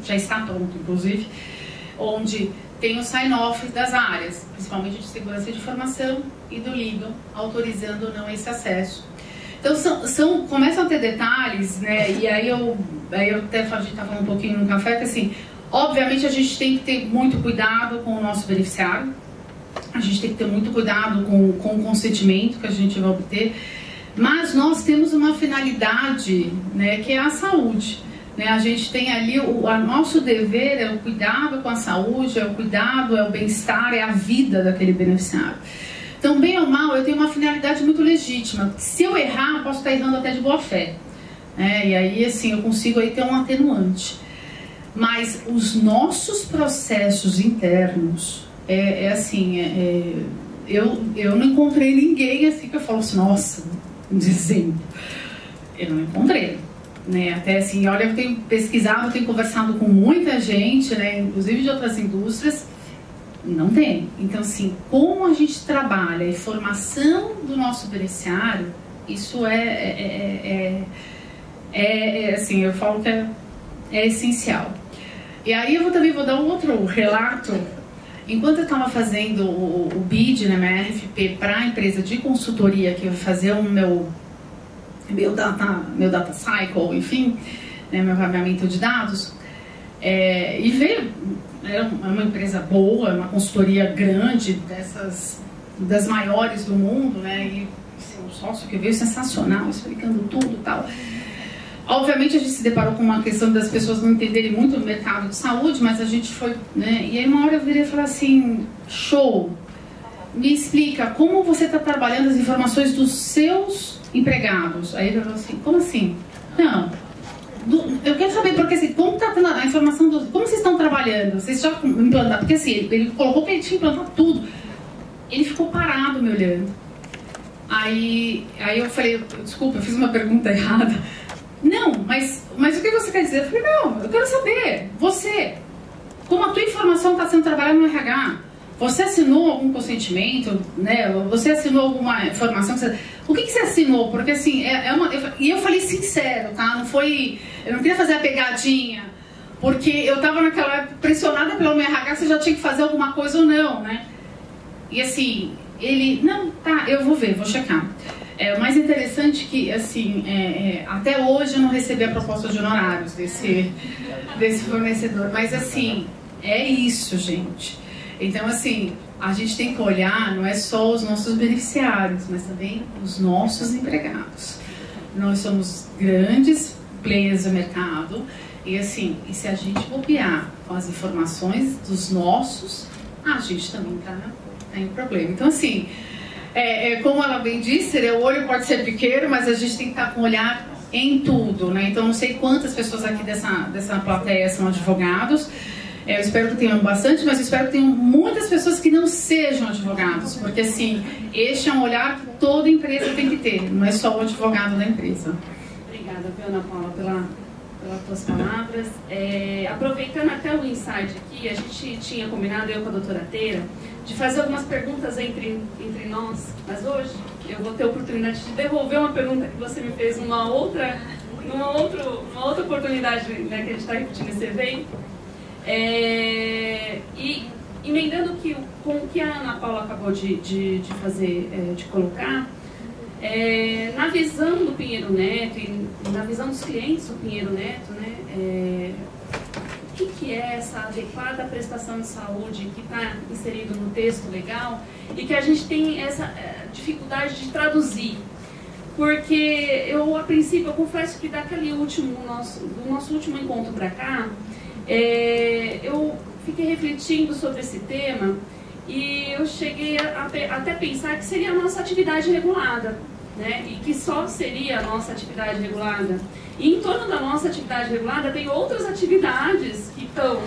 D: já está pronto, inclusive, onde tem o sign-off das áreas, principalmente de segurança de informação e do legal, autorizando ou não esse acesso. Então, começam a ter detalhes, né? E aí eu até a gente estava falando um pouquinho no café, que assim, obviamente a gente tem que ter muito cuidado com o nosso beneficiário, a gente tem que ter muito cuidado com o consentimento que a gente vai obter, mas nós temos uma finalidade, né, que é a saúde. A gente tem ali, o nosso dever é o cuidado com a saúde, é o cuidado, é o bem-estar, é a vida daquele beneficiário. Então, bem ou mal, eu tenho uma finalidade muito legítima. Se eu errar, eu posso estar errando até de boa fé. E aí, assim, eu consigo aí ter um atenuante. Mas os nossos processos internos, eu não encontrei ninguém assim que eu falo assim, nossa, um exemplo. Eu não encontrei. Até assim, olha, eu tenho pesquisado, eu tenho conversado com muita gente, inclusive de outras indústrias, não tem. Então, assim, como a gente trabalha a informação do nosso beneficiário, isso assim, eu falo que é essencial. E aí eu também vou dar um outro relato. Enquanto eu estava fazendo o BID, minha RFP, para a empresa de consultoria, que eu ia fazer o meu data cycle, enfim, meu mapeamento de dados, e veio, era uma empresa boa, uma consultoria grande, das maiores do mundo, e o sócio que veio sensacional, explicando tudo e tal. Obviamente a gente se deparou com uma questão das pessoas não entenderem muito o mercado de saúde, mas a gente foi, e aí uma hora eu virei e falei assim, show, me explica como você está trabalhando as informações dos seus empregados. Aí ele falou assim, como assim? Não, eu quero saber, porque assim, como está tendo a informação como vocês estão trabalhando? Vocês já implantaram? Porque assim, ele colocou que ele tinha implantado tudo. Ele ficou parado me olhando. Aí eu falei, desculpa, eu fiz uma pergunta errada. Não, mas o que você quer dizer? Eu falei, não, eu quero saber, você, como a tua informação está sendo trabalhada no RH, você assinou algum consentimento, né? Você assinou alguma informação? O que você assinou? Porque assim, e eu falei sincero, tá? Não foi, eu não queria fazer a pegadinha, porque eu estava naquela época pressionada pelo meu RH se eu já tinha que fazer alguma coisa ou não, né? E assim, ele, não, tá, eu vou ver, vou checar. O mais interessante que, assim, até hoje eu não recebi a proposta de honorários desse fornecedor, mas assim, é isso, gente. Então, assim, a gente tem que olhar, não é só os nossos beneficiários, mas também os nossos empregados. Nós somos grandes players do mercado e, assim, e se a gente bobear com as informações dos nossos, a gente também está em problema. Então, assim, como ela bem disse, o olho pode ser pequeno, mas a gente tem que estar com o olhar em tudo, né? Então, não sei quantas pessoas aqui dessa plateia são advogados. Eu espero que tenham bastante, mas eu espero que tenham muitas pessoas que não sejam advogados, porque, assim, este é um olhar que toda empresa tem que ter, não é só o advogado da empresa.
B: Obrigada, Ana Paula, pelas tuas palavras. Aproveitando até o insight aqui, a gente tinha combinado, eu com a doutora Teira, de fazer algumas perguntas entre nós, mas hoje eu vou ter a oportunidade de devolver uma pergunta que você me fez numa outra oportunidade, né, que a gente está repetindo esse evento. E emendando com o que a Ana Paula acabou de fazer, de colocar, na visão do Pinheiro Neto e na visão dos clientes do Pinheiro Neto, né, o que é essa adequada prestação de saúde que está inserido no texto legal e que a gente tem essa dificuldade de traduzir? Porque eu, a princípio, eu confesso que do nosso último encontro para cá, eu fiquei refletindo sobre esse tema e eu cheguei a até pensar que seria a nossa atividade regulada, né? E que só seria a nossa atividade regulada. E em torno da nossa atividade regulada tem outras atividades que estão,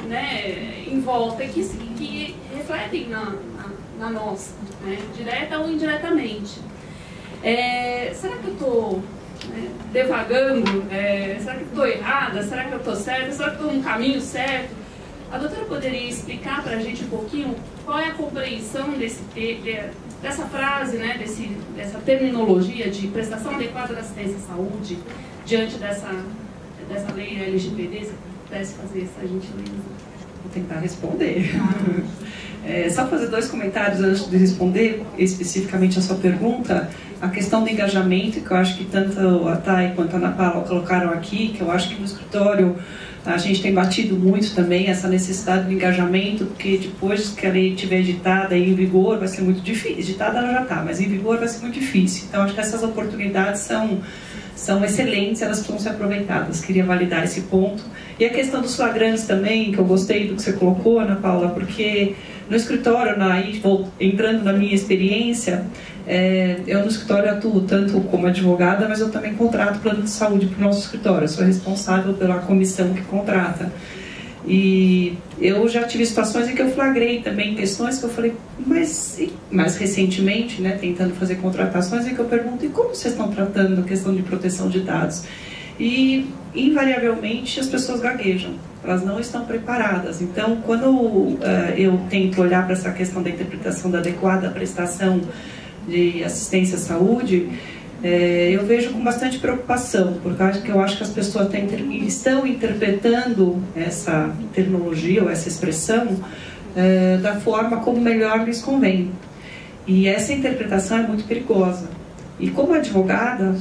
B: né, em volta que refletem na nossa, né, direta ou indiretamente. Será que eu estou devagando? Será que eu estou errada? Será que eu estou certa? Será que eu estou no caminho certo? A doutora poderia explicar para a gente um pouquinho qual é a compreensão dessa frase, né, dessa terminologia de prestação adequada da assistência à saúde diante dessa lei LGPD? Se pudesse fazer essa gentileza.
E: Vou tentar responder. Só fazer 2 comentários antes de responder especificamente a sua pergunta. A questão do engajamento, que eu acho que tanto a Thay quanto a Ana Paula colocaram aqui, que eu acho que no escritório a gente tem batido muito também essa necessidade do engajamento, porque depois que a lei estiver editada e em vigor vai ser muito difícil. Editada ela já está, mas em vigor vai ser muito difícil. Então acho que essas oportunidades são excelentes, elas precisam ser aproveitadas. Queria validar esse ponto. E a questão dos flagrantes também, que eu gostei do que você colocou, Ana Paula, porque no escritório, entrando na minha experiência, eu no escritório atuo tanto como advogada, mas eu também contrato plano de saúde para o nosso escritório. Eu sou responsável pela comissão que contrata. E eu já tive situações em que eu flagrei também questões que eu falei, mas mais recentemente, né, tentando fazer contratações, em que eu pergunto, e como vocês estão tratando a questão de proteção de dados? E invariavelmente as pessoas gaguejam, elas não estão preparadas. Então, quando eu tento olhar para essa questão da interpretação da adequada prestação de assistência à saúde, eu vejo com bastante preocupação, porque eu acho que as pessoas estão interpretando essa terminologia ou essa expressão da forma como melhor lhes convém. E essa interpretação é muito perigosa. E como advogada,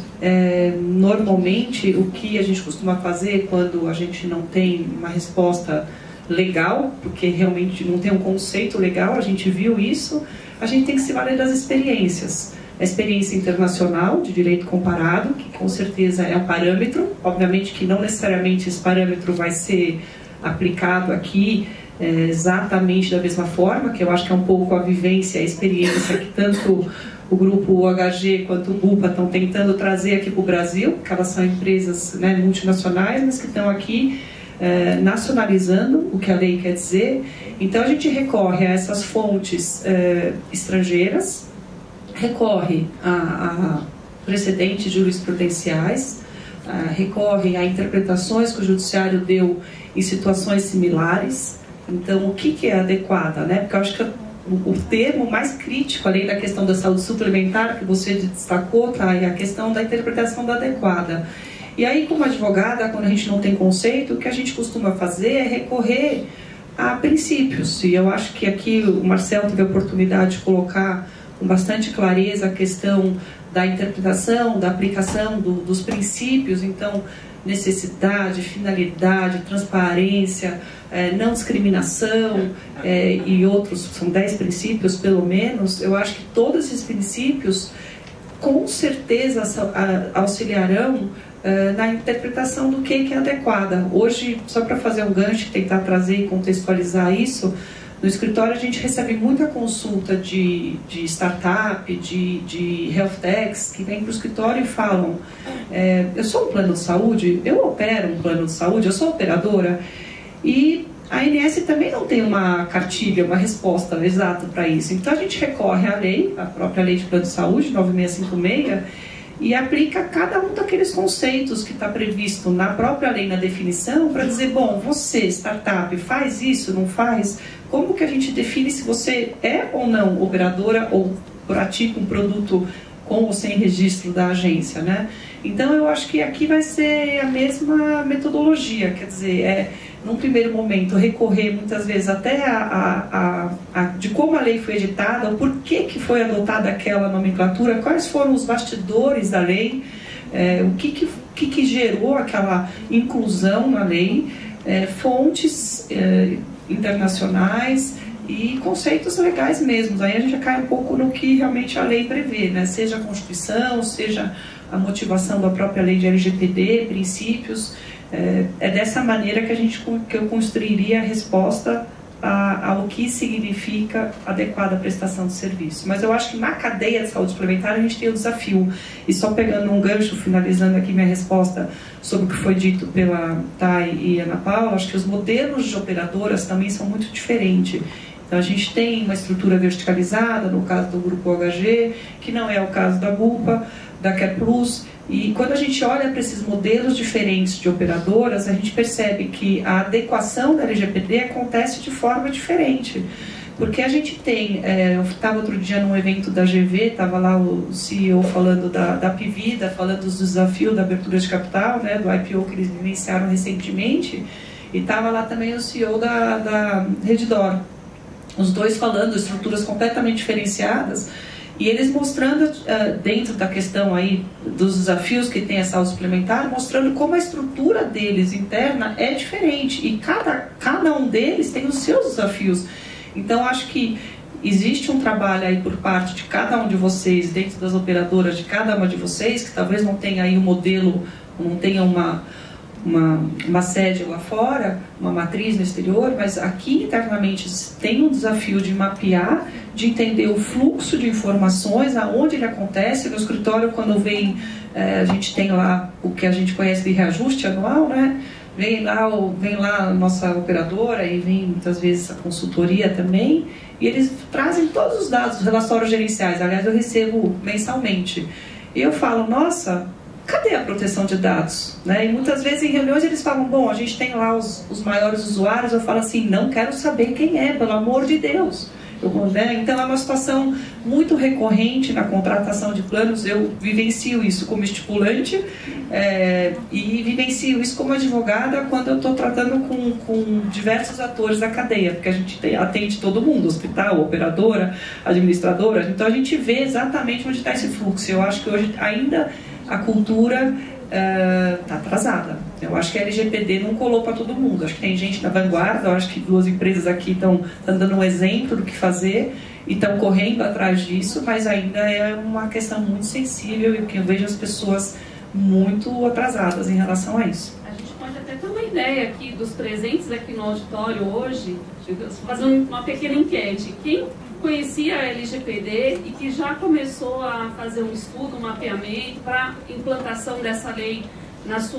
E: normalmente o que a gente costuma fazer quando a gente não tem uma resposta legal, porque realmente não tem um conceito legal, a gente viu isso, a gente tem que se valer das experiências. A experiência internacional de direito comparado, que com certeza é um parâmetro, obviamente que não necessariamente esse parâmetro vai ser aplicado aqui exatamente da mesma forma, que eu acho que é um pouco a vivência, a experiência que tanto o grupo OHG quanto o BUPA estão tentando trazer aqui para o Brasil, que elas são empresas, né, multinacionais, mas que estão aqui nacionalizando o que a lei quer dizer. Então a gente recorre a essas fontes estrangeiras, recorre a precedentes jurisprudenciais, recorre a interpretações que o judiciário deu em situações similares. Então, o que é adequada, né? Porque eu acho que o termo mais crítico, além da questão da saúde suplementar, que você destacou, tá? É a questão da interpretação da adequada. E aí, como advogada, quando a gente não tem conceito, o que a gente costuma fazer é recorrer a princípios. E eu acho que aqui o Marcel teve a oportunidade de colocar com bastante clareza a questão da interpretação, da aplicação dos princípios. Então, necessidade, finalidade, transparência, não discriminação e outros, são 10 princípios pelo menos. Eu acho que todos esses princípios com certeza auxiliarão na interpretação do que é adequada. Hoje, só para fazer um gancho, tentar trazer e contextualizar isso, no escritório a gente recebe muita consulta de startup, de health techs, que vêm para o escritório e falam, eu sou um plano de saúde, eu opero um plano de saúde, eu sou operadora, e a ANS também não tem uma cartilha, uma resposta exata para isso. Então a gente recorre à lei, a própria lei de plano de saúde, 9656, e aplica cada um daqueles conceitos que está previsto na própria lei, na definição, para dizer, bom, você, startup, faz isso, não faz? Como que a gente define se você é ou não operadora ou pratica um produto com ou sem registro da agência, né? Então, eu acho que aqui vai ser a mesma metodologia, quer dizer, num primeiro momento, recorrer muitas vezes até de como a lei foi editada, o porquê que foi adotada aquela nomenclatura, quais foram os bastidores da lei, o que gerou aquela inclusão na lei, fontes internacionais e conceitos legais mesmos. Aí a gente já cai um pouco no que realmente a lei prevê, né? Seja a Constituição, seja a motivação da própria lei de LGPD, princípios. É dessa maneira que eu construiria a resposta ao que significa adequada prestação de serviço. Mas eu acho que na cadeia de saúde suplementar a gente tem o desafio, e só pegando um gancho, finalizando aqui minha resposta sobre o que foi dito pela Thay e Ana Paula, acho que os modelos de operadoras também são muito diferentes. Então a gente tem uma estrutura verticalizada, no caso do Grupo HG, que não é o caso da BUPA, da CarePlus, e quando a gente olha para esses modelos diferentes de operadoras, a gente percebe que a adequação da LGPD acontece de forma diferente. Porque a gente tem, eu estava outro dia num evento da GV, estava lá o CEO falando da Pivida, falando dos desafios da abertura de capital, né, do IPO que eles vivenciaram recentemente, e estava lá também o CEO da Redditor. Os dois falando estruturas completamente diferenciadas, e eles mostrando, dentro da questão aí dos desafios que tem a saúde suplementar, mostrando como a estrutura deles interna é diferente, e cada um deles tem os seus desafios. Então, acho que existe um trabalho aí por parte de cada um de vocês, dentro das operadoras de cada uma de vocês, que talvez não tenha aí um modelo, não tenha uma sede lá fora, uma matriz no exterior, mas aqui internamente tem um desafio de mapear, de entender o fluxo de informações, aonde ele acontece. No escritório, quando vem, a gente tem lá o que a gente conhece de reajuste anual, né? Vem lá a nossa operadora e vem muitas vezes a consultoria também, e eles trazem todos os dados, os relatórios gerenciais. Aliás, eu recebo mensalmente. E eu falo, nossa, cadê a proteção de dados? Né? E muitas vezes em reuniões eles falam, bom, a gente tem lá os maiores usuários. Eu falo assim, não quero saber quem é, pelo amor de Deus. Então é uma situação muito recorrente na contratação de planos. Eu vivencio isso como estipulante e vivencio isso como advogada quando eu estou tratando com diversos atores da cadeia, porque a gente atende todo mundo, hospital, operadora, administradora. Então a gente vê exatamente onde está esse fluxo. Eu acho que hoje ainda a cultura está atrasada. Eu acho que a LGPD não colou para todo mundo. Acho que tem gente na vanguarda, eu acho que 2 empresas aqui estão dando um exemplo do que fazer e estão correndo atrás disso, mas ainda é uma questão muito sensível e que eu vejo as pessoas muito atrasadas em relação a isso.
B: A gente pode até ter uma ideia aqui dos presentes aqui no auditório hoje, fazendo uma pequena enquete. Quem conhecia a LGPD e que já começou a fazer um estudo, um mapeamento para implantação dessa lei nas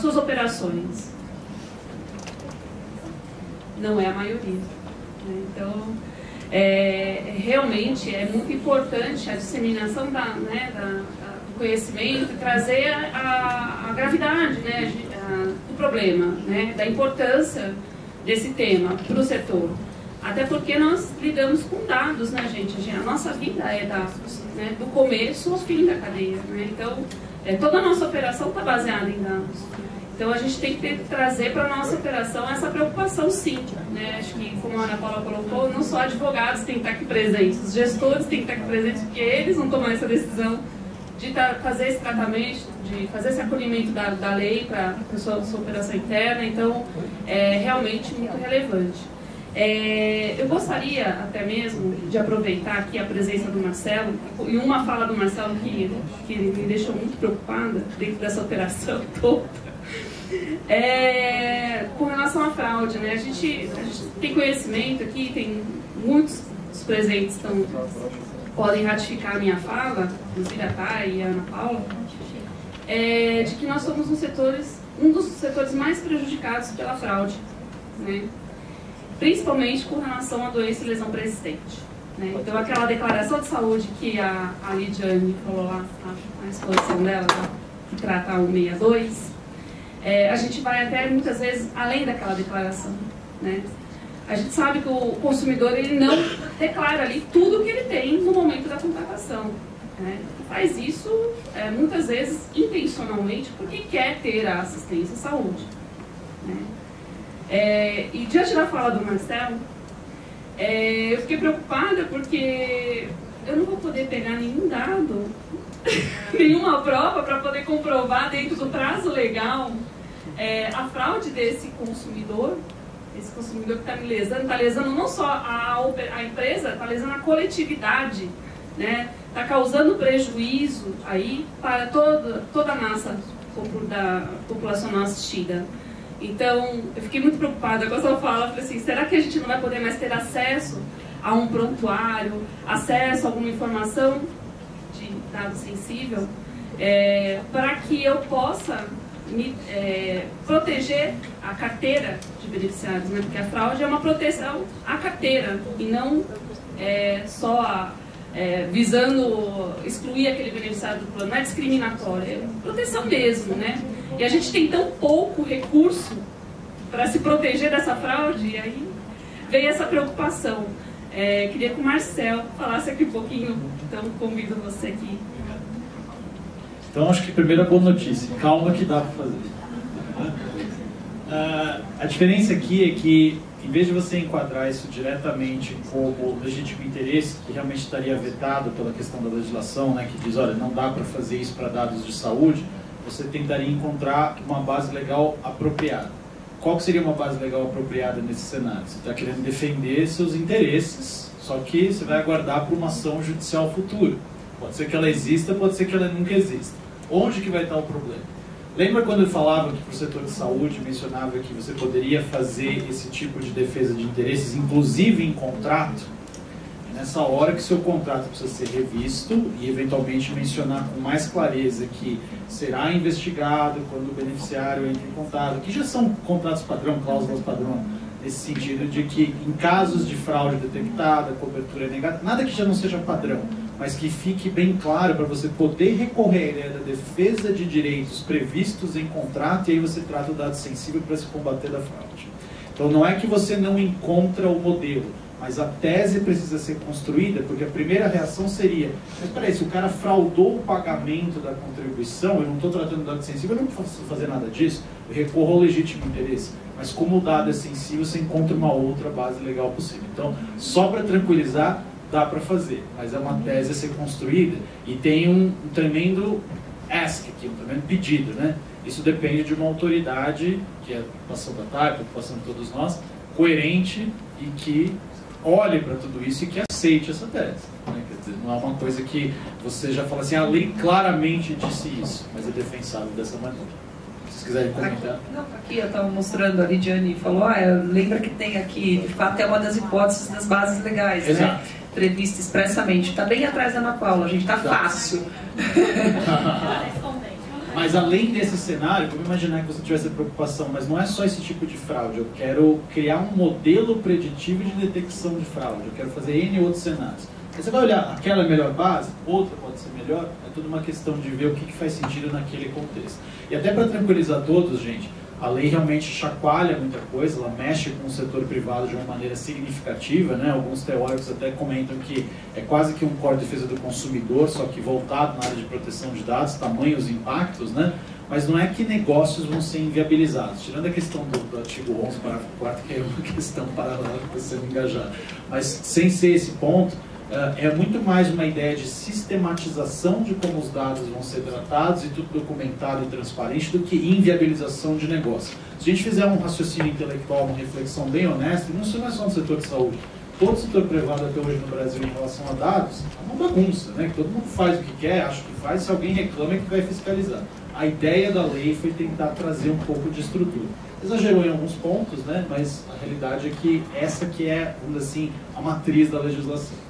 B: suas operações? Não é a maioria. Então, realmente é muito importante a disseminação do conhecimento e trazer a gravidade, né, do problema, né, da importância desse tema para o setor? Até porque nós lidamos com dados, né, gente? A nossa vida é dados, né? Do começo ao fim da cadeia, né? Então, toda a nossa operação está baseada em dados. Então, a gente tem que trazer para a nossa operação essa preocupação, sim, né? Acho que, como a Ana Paula colocou, não só advogados têm que estar aqui presentes, os gestores têm que estar aqui presentes, porque eles vão tomar essa decisão de fazer esse tratamento, de fazer esse acolhimento da lei para a sua operação interna. Então, é realmente muito relevante. Eu gostaria até mesmo de aproveitar aqui a presença do Marcelo, e uma fala do Marcelo que me deixou muito preocupada dentro dessa operação toda, com relação à fraude, né? A gente tem conhecimento aqui, tem muitos dos presentes podem ratificar a minha fala, inclusive a Thay e a Ana Paula, de que nós somos um dos setores mais prejudicados pela fraude, né? Principalmente com relação à doença e lesão persistente, né? Então, aquela declaração de saúde que a Lidiane falou lá na exposição dela, que trata a 162, a gente vai até, muitas vezes, além daquela declaração, né? A gente sabe que o consumidor ele não declara ali tudo que ele tem no momento da contratação, né? Faz isso, muitas vezes, intencionalmente, porque quer ter a assistência à saúde, né? E diante da fala do Marcelo, eu fiquei preocupada porque eu não vou poder pegar nenhum dado, nenhuma prova para poder comprovar dentro do prazo legal a fraude desse consumidor. Esse consumidor que está lesando não só a empresa, está lesando a coletividade, né? Está causando prejuízo aí para toda a massa populacional assistida. Então, eu fiquei muito preocupada com essa fala. Falei assim, será que a gente não vai poder mais ter acesso a um prontuário, acesso a alguma informação de dado sensível, para que eu possa proteger a carteira de beneficiários, né? Porque a fraude é uma proteção à carteira e não só visando excluir aquele beneficiário do plano. Não é discriminatório, é proteção mesmo, né? E a gente tem tão pouco recurso para se proteger dessa fraude, e aí veio essa preocupação. Queria que o Marcel falasse aqui um pouquinho, então convido você aqui.
F: Então, acho que primeiro a boa notícia, calma que dá para fazer. A diferença aqui é que, em vez de você enquadrar isso diretamente como legítimo interesse, que realmente estaria vetado pela questão da legislação, né, que diz, olha, não dá para fazer isso para dados de saúde, você tentaria encontrar uma base legal apropriada. Qual que seria uma base legal apropriada nesse cenário? Você está querendo defender seus interesses, só que você vai aguardar por uma ação judicial futura. Pode ser que ela exista, pode ser que ela nunca exista. Onde que vai estar o problema? Lembra quando eu falava que para o setor de saúde mencionava que você poderia fazer esse tipo de defesa de interesses, inclusive em contrato? Nessa hora que seu contrato precisa ser revisto e eventualmente mencionar com mais clareza que será investigado quando o beneficiário entra em contato, que já são contratos padrão, cláusulas padrão, nesse sentido de que em casos de fraude detectada, cobertura negada, nada que já não seja padrão, mas que fique bem claro para você poder recorrer à ideia da defesa de direitos previstos em contrato, e aí você trata o dado sensível para se combater da fraude. Então não é que você não encontra o modelo, mas a tese precisa ser construída, porque a primeira reação seria, mas peraí, se o cara fraudou o pagamento da contribuição, eu não estou tratando do dado sensível, eu não posso fazer nada disso, eu recorro ao legítimo interesse. Mas como o dado é sensível, você encontra uma outra base legal possível. Então, só para tranquilizar, dá para fazer, mas é uma tese a ser construída e tem um tremendo ask aqui, um tremendo pedido, né? Isso depende de uma autoridade, que é a preocupação da TAI, a preocupação de todos nós, coerente e que olhe para tudo isso e que aceite essa tese, né? Quer dizer, não é uma coisa que você já fala assim, a lei claramente disse isso, mas é defensável dessa maneira. Se vocês quiserem comentar.
E: Aqui eu estava mostrando, a Lidiane falou, lembra que tem aqui, de fato é uma das hipóteses das bases legais,
F: exato,
E: né? Prevista expressamente. Está bem atrás da Ana Paula, a gente está fácil.
F: Mas além desse cenário, vamos imaginar que você tivesse preocupação, mas não é só esse tipo de fraude, eu quero criar um modelo preditivo de detecção de fraude, eu quero fazer N outros cenários. Aí você vai olhar, aquela é a melhor base, outra pode ser melhor, é tudo uma questão de ver o que faz sentido naquele contexto. E até para tranquilizar todos, gente, A lei realmente chacoalha muita coisa, ela mexe com o setor privado de uma maneira significativa, né? Alguns teóricos até comentam que é quase que um Código de Defesa do Consumidor, só que voltado na área de proteção de dados, tamanho os impactos, né? Mas não é que negócios vão ser inviabilizados, tirando a questão do artigo 11, parágrafo 4, que é uma questão paralela que está sendo engajada. Mas sem ser esse ponto, é muito mais uma ideia de sistematização de como os dados vão ser tratados e tudo documentado e transparente do que inviabilização de negócio. Se a gente fizer um raciocínio intelectual, uma reflexão bem honesta, não é só no setor de saúde, todo o setor privado até hoje no Brasil em relação a dados é uma bagunça, né? Todo mundo faz o que quer, acha que faz, se alguém reclama é que vai fiscalizar. A ideia da lei foi tentar trazer um pouco de estrutura. Exagerou em alguns pontos, né? Mas a realidade é que essa que é, vamos dizer assim, a matriz da legislação.